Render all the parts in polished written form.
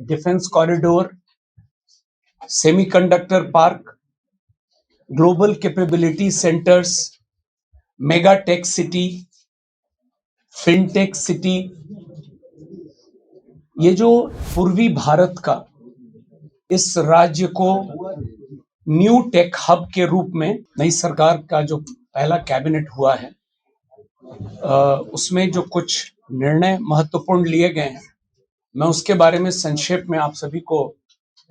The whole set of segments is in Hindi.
Defence corridor, semiconductor park, global capability centres, mega tech city, fintech city, ये जो पूर्वी भारत का इस राज्य को न्यू टेक हब के रूप में नई सरकार का जो पहला कैबिनेट हुआ है उसमें जो कुछ निर्णय महत्वपूर्ण लिए गए हैं, मैं उसके बारे में संक्षेप में आप सभी को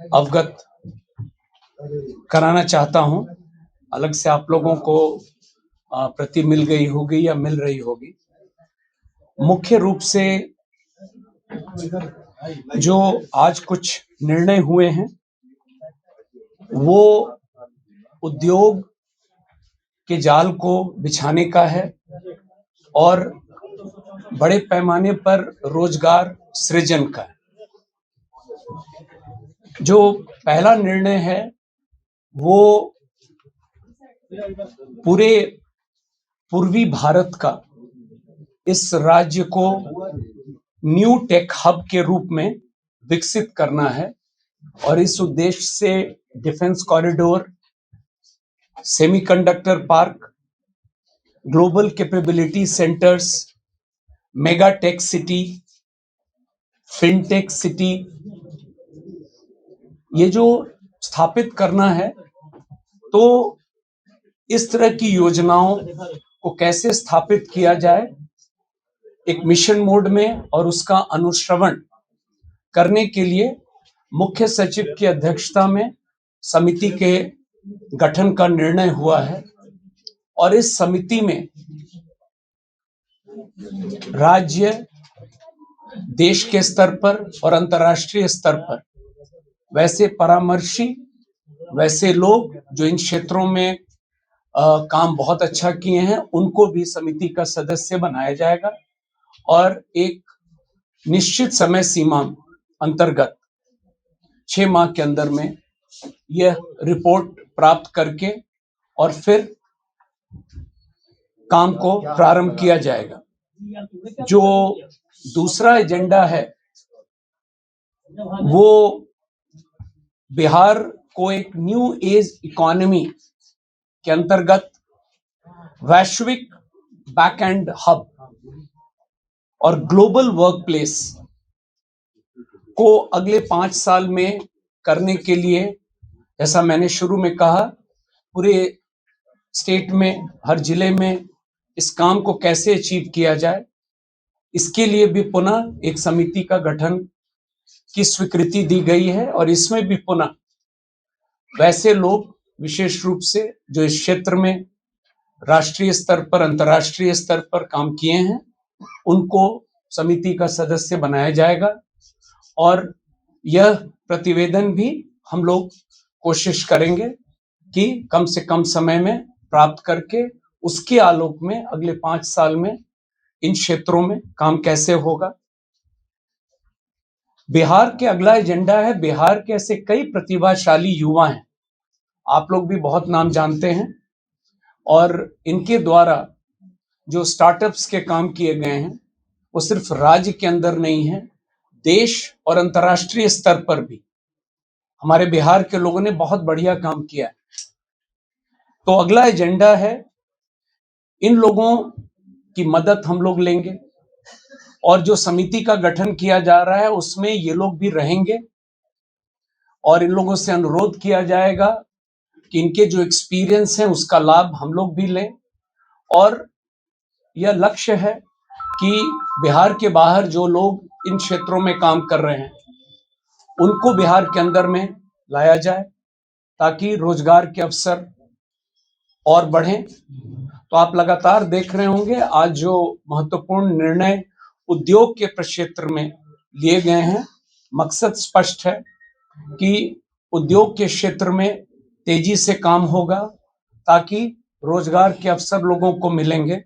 अवगत कराना चाहता हूं। अलग से आप लोगों को प्रति मिल गई होगी या मिल रही होगी। मुख्य रूप से जो आज कुछ निर्णय हुए हैं वो उद्योग के जाल को बिछाने का है और बड़े पैमाने पर रोजगार सृजन का है। जो पहला निर्णय है वो पूरे पूर्वी भारत का इस राज्य को न्यू टेक हब के रूप में विकसित करना है और इस उद्देश्य से defence corridor, semiconductor park, global capability centres, mega tech city, fintech city, ये जो स्थापित करना है, तो इस तरह की योजनाओं को कैसे स्थापित किया जाए एक मिशन मोड में और उसका अनुश्रवण करने के लिए मुख्य सचिव की अध्यक्षता में समिति के गठन का निर्णय हुआ है और इस समिति में राज्य, देश के स्तर पर और अंतर्राष्ट्रीय स्तर पर वैसे परामर्शी, वैसे लोग जो इन क्षेत्रों में काम बहुत अच्छा किए हैं, उनको भी समिति का सदस्य बनाया जाएगा और एक निश्चित समय सीमा अंतर्गत 6 माह के अंदर में यह रिपोर्ट प्राप्त करके और फिर काम को प्रारंभ किया जाएगा। जो दूसरा एजेंडा है वो बिहार को एक न्यू एज इकोनॉमी के अंतर्गत वैश्विक बैक एंड हब और ग्लोबल वर्क प्लेस को अगले 5 साल में करने के लिए, जैसा मैंने शुरू में कहा, पूरे स्टेट में, हर जिले में इस काम को कैसे अचीव किया जाए, इसके लिए भी पुनः एक समिति का गठन की स्वीकृति दी गई है और इसमें भी पुनः वैसे लोग विशेष रूप से जो इस क्षेत्र में राष्ट्रीय स्तर पर, अंतर्राष्ट्रीय स्तर पर काम किए हैं, उनको समिति का सदस्य बनाया जाएगा और यह प्रतिवेदन भी हम लोग कोशिश करेंगे कि कम से कम समय में प्राप्त करके उसके आलोक में अगले 5 साल में इन क्षेत्रों में काम कैसे होगा। बिहार के अगला एजेंडा है, बिहार के ऐसे कई प्रतिभाशाली युवा हैं, आप लोग भी बहुत नाम जानते हैं और इनके द्वारा जो स्टार्टअप्स के काम किए गए हैं वो सिर्फ राज्य के अंदर नहीं है, देश और अंतर्राष्ट्रीय स्तर पर भी हमारे बिहार के लोगों ने बहुत बढ़िया काम किया है। तो अगला एजेंडा है, इन लोगों की मदद हम लोग लेंगे और जो समिति का गठन किया जा रहा है उसमें ये लोग भी रहेंगे और इन लोगों से अनुरोध किया जाएगा कि इनके जो एक्सपीरियंस है उसका लाभ हम लोग भी लें और यह लक्ष्य है कि बिहार के बाहर जो लोग इन क्षेत्रों में काम कर रहे हैं उनको बिहार के अंदर में लाया जाए ताकि रोजगार के अवसर और बढ़ें। तो आप लगातार देख रहे होंगे आज जो महत्वपूर्ण निर्णय उद्योग के क्षेत्र में लिए गए हैं, मकसद स्पष्ट है कि उद्योग के क्षेत्र में तेजी से काम होगा ताकि रोजगार के अवसर लोगों को मिलेंगे।